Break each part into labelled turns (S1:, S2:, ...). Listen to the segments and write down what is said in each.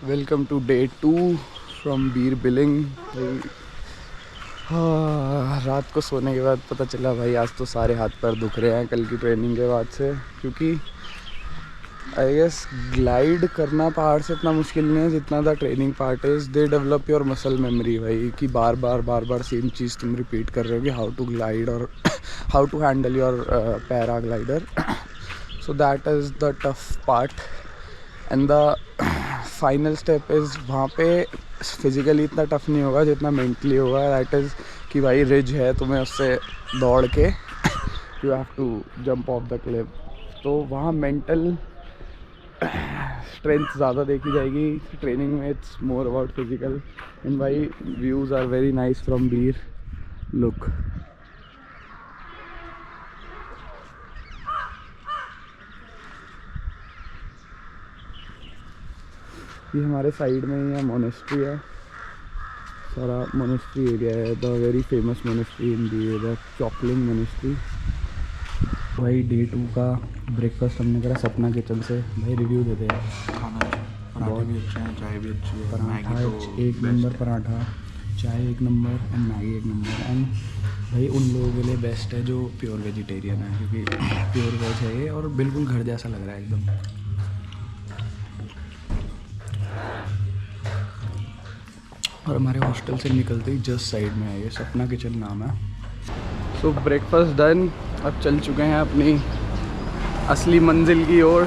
S1: Welcome to day 2 from Bir Billing. हाँ, रात को सोने के बाद पता चला भाई आज तो सारे हाथ पैर दुख रहे हैं कल की ट्रेनिंग के बाद से, क्योंकि आई गेस ग्लाइड करना पहाड़ से इतना मुश्किल नहीं है जितना the training part is. They develop your muscle memory भाई, कि बार बार सेम चीज़ तुम रिपीट कर रहे हो कि हाउ टू ग्लाइड और how to handle your paraglider. So that is the tough part and the final step is वहाँ पे फिज़िकली इतना टफ नहीं होगा जितना मेंटली होगा। दैट इज़ कि भाई रिज है, तुम्हें उससे दौड़ के you have to jump off the cliff. तो वहाँ मेंटल स्ट्रेंथ ज़्यादा देखी जाएगी ट्रेनिंग में। It's more about physical and भाई views are very nice from Bir. Look, ये हमारे साइड में ही है मोनेस्ट्री है, सारा मोनेस्ट्री एरिया है। The very famous monastery in Bir, the Chokling monastery. भाई डे 2 का ब्रेकफास्ट हमने करा सपना किचन से। भाई रिव्यू देते हैं।
S2: खाना पराठे भी अच्छे हैं, चाय भी अच्छी है,
S1: पराठा
S2: मैगी तो
S1: एक नंबर, पराठा चाय एक नंबर एंड मैगी एक नंबर। एंड भाई उन लोगों के लिए बेस्ट है जो प्योर वेजिटेरियन है, क्योंकि प्योर वेज है ये और बिल्कुल घर जैसा लग रहा है एकदम। और हमारे हॉस्टल से निकलते ही जस्ट साइड में है ये, सपना किचन नाम है। सो ब्रेकफास्ट डन, अब चल चुके हैं अपनी असली मंजिल की ओर।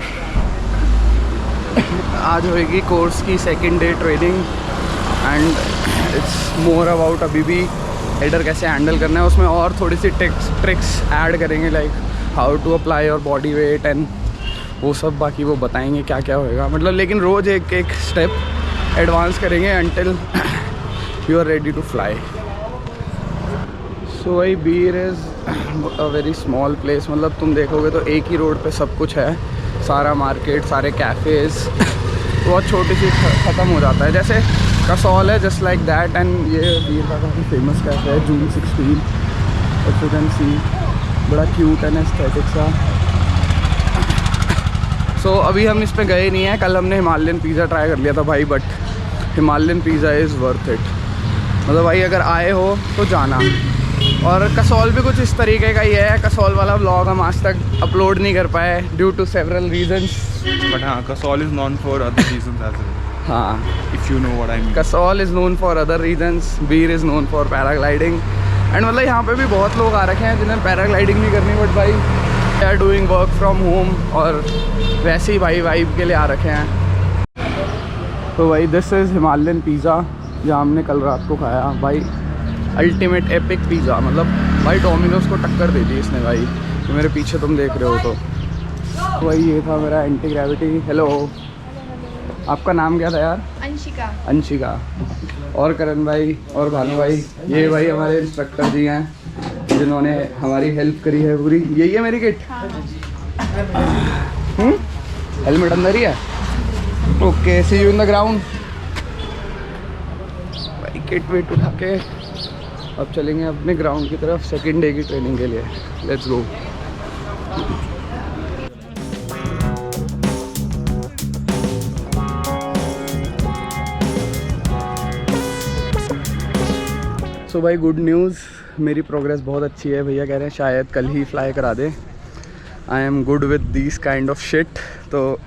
S1: आज होएगी कोर्स की second day training and it's more about अभी भी हेडर कैसे हैंडल करना है, उसमें और थोड़ी सी ट्रिक्स ऐड करेंगे, like how to apply your body weight and वो सब। बाकी वो बताएंगे क्या क्या होएगा, मतलब लेकिन रोज़ एक एक स्टेप एडवांस करेंगे until you are ready to fly. So भाई Bir is a very small place, मतलब तुम देखोगे तो एक ही रोड पे सब कुछ है, सारा मार्केट, सारे कैफ़ेज़ बहुत छोटी सी ख़त्म हो जाता है। जैसे कसौल है जस्ट लाइक दैट। एंड ये बीर का काफ़ी फेमस कैफ़े है, जून 16, इफ यू कैन सी, बड़ा क्यूट एंड एस्थेटिक सा। सो अभी हम इस पे गए नहीं हैं, कल हमने हिमालयन पिज़्ज़ा ट्राई कर लिया था भाई, but Himalayan pizza is worth it. मतलब भाई अगर आए हो तो जाना। और कसौल भी कुछ इस तरीके का ही है। कसौल वाला व्लॉग हम आज तक अपलोड नहीं कर पाए due to several reasons,
S2: but हाँ, Kasol is known for other reasons as well.
S1: हाँ,
S2: if you know what I mean.
S1: Kasol is known for other reasons, Bir is known for paragliding. And मतलब यहाँ पे भी बहुत लोग आ रखे हैं जिन्हें पैराग्लाइडिंग नहीं करनी, बट भाई they are doing work from home और वैसे ही भाई वाइब के लिए आ रखे हैं। तो भाई दिस इज़ हिमालयन पिज़्ज़ा जहाँ हमने कल रात को खाया। भाई अल्टीमेट एपिक पिज़्ज़ा, मतलब भाई डोमिनोज को टक्कर दे दी इसने भाई, तो मेरे पीछे तुम देख रहे हो। तो भाई ये था मेरा एंटी ग्रेविटी। हेलो, आपका नाम क्या था यार?
S3: अंशिका।
S1: अंशिका। और करण भाई और भानु भाई, ये भाई हमारे इंस्ट्रक्टर जी हैं जिन्होंने हमारी हेल्प करी है पूरी। यही है मेरी किट। हेलमेट अंदर ही है। Okay, see you in the ground. भाई किट वेट उठा के अब चलेंगे अपने ग्राउंड की तरफ सेकंड डे की ट्रेनिंग के लिए। Let's go. सो भाई गुड न्यूज़, मेरी प्रोग्रेस बहुत अच्छी है। भैया कह रहे हैं शायद कल ही फ्लाई करा दे। I am good with this kind of shit. तो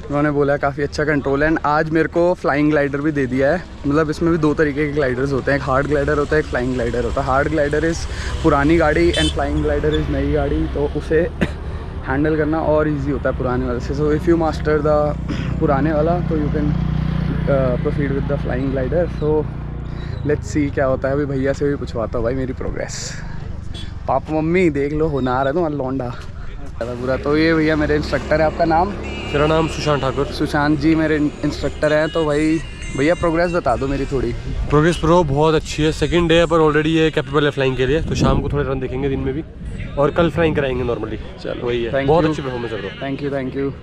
S1: उन्होंने बोला काफ़ी अच्छा कंट्रोल है। एंड आज मेरे को फ्लाइंग ग्लाइडर भी दे दिया है। मतलब इसमें भी दो तरीके के ग्लाइडर्स होते हैं, एक हार्ड ग्लाइडर होता है, एक फ्लाइंग ग्लाइडर होता है। हार्ड ग्लाइडर इज़ पुरानी गाड़ी एंड फ्लाइंग ग्लाइडर इज़ नई गाड़ी, तो उसे हैंडल करना और इजी होता है पुराने वाले से। So if you master the पुराने वाला तो you can proceed with the flying glider. So let's see क्या होता है। अभी भैया से भी पूछवाता हूँ भाई मेरी प्रोग्रेस। पापा मम्मी देख लो, होनार है तुम्हारा लौंडा ज़्यादा बुरा। तो ये भैया मेरे इंस्ट्रक्टर है। आपका नाम?
S4: मेरा नाम सुशांत ठाकुर।
S1: सुशांत जी मेरे इंस्ट्रक्टर हैं। तो भाई भैया प्रोग्रेस बता दो मेरी थोड़ी।
S4: प्रोग्रेस प्रो बहुत अच्छी है, सेकंड डे है पर ऑलरेडी ये कैपेबल है फ्लाइंग के लिए। तो शाम को थोड़े रन देखेंगे दिन में भी, और कल फ्लाइंग कराएंगे नॉर्मली।
S1: चलो
S4: वही है,
S1: thank
S4: बहुत
S1: you.
S4: अच्छी परफॉर्मेंस है bro.
S1: Thank you thank you.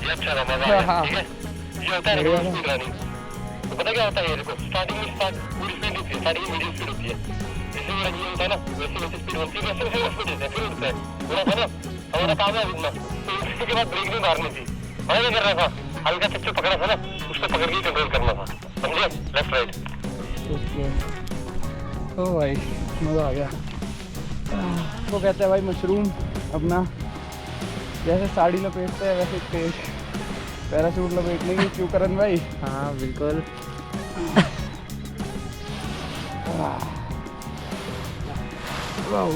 S1: हाँ
S3: ये होता है रिवर्स स्पीड रनिंग। तो पता क्या होता है, ये देखो स्टार्टिंग में पूरी स्पीड होती है, स्टार्टिंग में मीडियम स्पीड होती है, जैसे ये रनिंग होता है ना वैसे वैसे स्पीड होती है, वैसे वैसे स्पीड होता है, फिर उठता है पूरा था ना। हमारा काम है उठना, तो उठने के बाद ब्रेक नहीं मारनी थी। मैं क्या कर रहा था, हल्का से जो पकड़ा था ना उसको पकड़ के कंट्रोल करना था, समझे, लेफ्ट राइट।
S1: ओ भाई मज़ा आ गया। वो कहते हैं भाई मशरूम अपना जैसे साड़ी लपेटते हैं वैसे पेश पैराशूट लपेटने की, क्यों करन भाई?
S5: हाँ बिल्कुल।
S1: Wow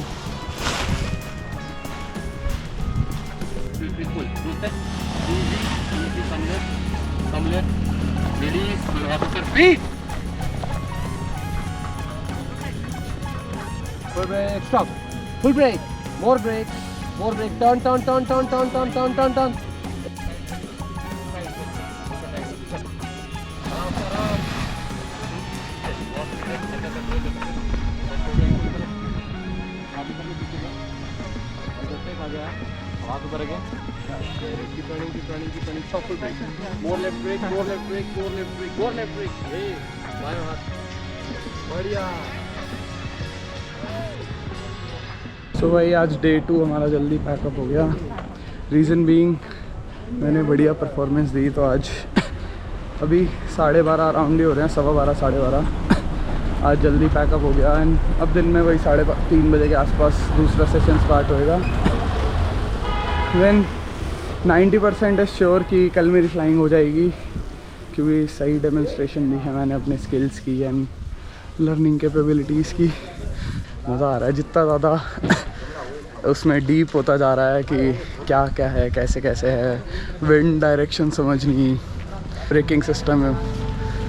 S5: Full brake, stop. Full brake. More brake. More brake. Turn, turn, turn, turn, turn, turn, turn, turn, turn. More left brake, more left brake, more left brake, more left brake. Hey, बाएं हाथ. बढ़िया.
S1: सो भाई आज day 2 हमारा जल्दी pack up हो गया। Reason being मैंने बढ़िया परफॉर्मेंस दी, तो आज अभी 12:30 अराउंड ही हो रहे हैं, 12:15 12:30। आज जल्दी पैकअप हो गया एंड अब दिन में वही 3:30 बजे के आसपास दूसरा सेशन स्टार्ट होएगा। देन 90% है श्योर कि कल मेरी फ्लाइंग हो जाएगी, क्योंकि सही डेमोन्स्ट्रेशन दी है मैंने अपने स्किल्स की एंड लर्निंग कैपेबिलिटीज़ की। मज़ा आ रहा है, जितना ज़्यादा उसमें डीप होता जा रहा है कि क्या क्या है, कैसे कैसे है, विंड डायरेक्शन समझनी, ब्रेकिंग सिस्टम है।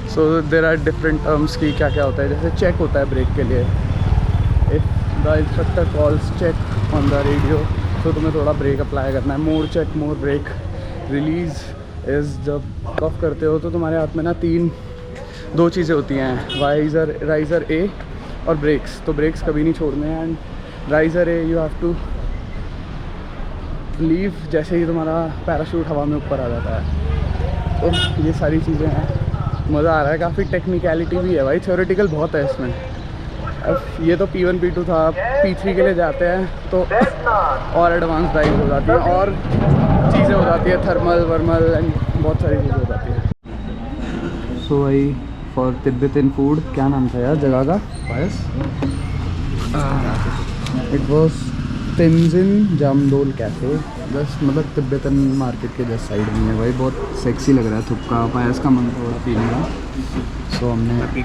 S1: सो देर आर डिफरेंट टर्म्स की क्या क्या होता है। जैसे चेक होता है ब्रेक के लिए, if the instructor calls check on the radio, तो तुम्हें थोड़ा ब्रेक अप्लाई करना है। More check, more break. Release is जब ऑफ करते हो तो तुम्हारे हाथ में ना 2 चीज़ें होती हैं, राइज़र ए और ब्रेक्स। तो ब्रेक्स कभी नहीं छोड़ने हैं and riser uh you have to leave जैसे ही तुम्हारा पैराशूट हवा में ऊपर आ जाता है। तो ये सारी चीज़ें हैं, मज़ा आ रहा है। काफ़ी टेक्निकलिटी भी है भाई, थ्योरेटिकल बहुत है इसमें। अब ये तो P1 P2 था, P3 के लिए जाते हैं तो और एडवांस ड्राइव हो जाती है और चीज़ें हो जाती है, थर्मल वर्मल एंड बहुत सारी चीज़ें हो जाती हैं। सो भाई फॉर तिब्बतन फूड, क्या नाम था यार जगह का? पायस। It was Tenzin Jamdol cafe, just मतलब तिब्बतन मार्केट के जस्ट साइड में है भाई। बहुत सेक्सी लग रहा है, थुक्का पायस का मन थोड़ा पीने का। सो हमने पी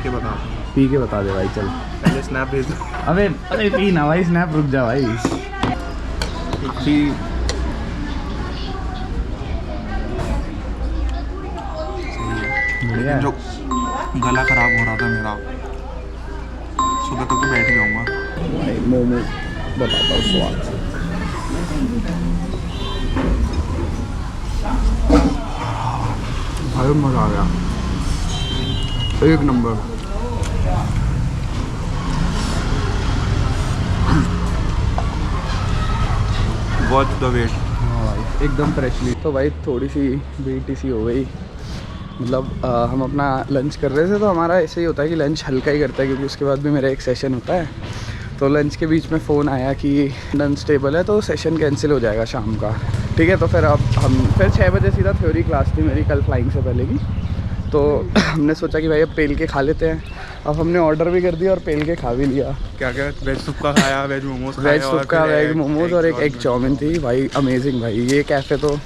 S1: के बता दे भाई, चल
S2: पहले स्नैप भेज दो।
S1: अबे पी ना भाई, स्नैप रुक जा भाई। बढ़िया।
S2: जो गला खराब हो रहा था मेरा, सुबह तक तो बैठ ही जाऊँगा
S1: भाई। मोमो बताता हूँ स्वाद। भाई मज़ा आ गया, एक नंबर।
S2: Watch the wait.
S1: हाँ भाई एकदम फ्रेशली। तो भाई थोड़ी सी BTC हो गई, मतलब हम अपना लंच कर रहे थे, तो हमारा ऐसे ही होता है कि लंच हल्का ही करता है, क्योंकि उसके बाद भी मेरा एक सेशन होता है। तो लंच के बीच में फ़ोन आया कि अनस्टेबल है, तो सेशन कैंसिल हो जाएगा शाम का। ठीक है, तो फिर अब हम फिर 6 बजे सीधा थ्योरी क्लास थी मेरी कल फ्लाइंग से पहले की। तो हमने सोचा कि भाई अब पेल के खा लेते हैं। अब हमने ऑर्डर भी कर दिया और पेल के खा भी लिया।
S2: क्या क्या वेज सुक्का खाया, वेज मोमोज,
S1: वेज सुक्का, वेज मोमोज और एक एग चाउमीन थी भाई। अमेजिंग भाई। ये कैफ़े तो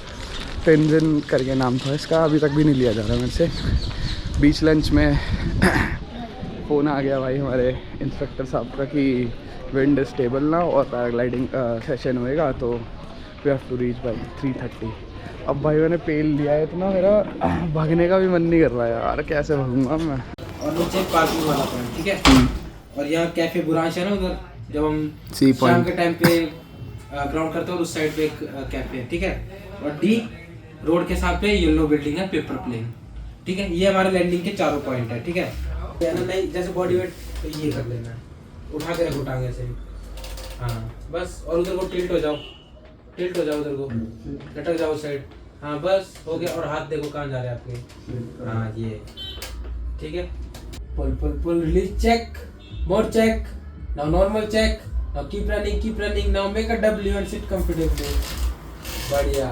S1: तेंजिन करके नाम था इसका, अभी तक भी नहीं लिया जा रहा मेरे से। बीच लंच में फ़ोन आ गया भाई हमारे इंस्ट्रक्टर साहब का कि विंड स्टेबल ना और पैराग्लाइडिंग सेशन होएगा, तो we have to reach by 3:30। अब भाई मैंने पेल लिया है, इतना मेरा भागने का भी मन नहीं कर रहा है यार, कैसे भागूंगा मैं।
S5: और नीचे पार्किंग वाला पॉइंट, ठीक है। और यहाँ कैफे बुरांश है ना उधर, जब हम शाम के टाइम पे ग्राउंड करते हो उस साइड पे एक कैफे है, ठीक है। और डी रोड के साथ पे येलो बिल्डिंग है, पेपर प्लेन, ठीक है। ये हमारे लैंडिंग के 4 पॉइंट है, ठीक है। नहीं जैसे बॉडी वेट तो ये कर लेना, उठा के रखो टांगे से, हाँ बस। और उधर को टिल्ट हो जाओ उधर को, लटक जाओ साइड, हाँ बस हो गया। और हाथ देखो कहाँ जा रहे हैं आपके। हाँ ये ठीक है। Pull release check, more check, now normal check, now keep running, now make a W and sit comfortably। बढ़िया।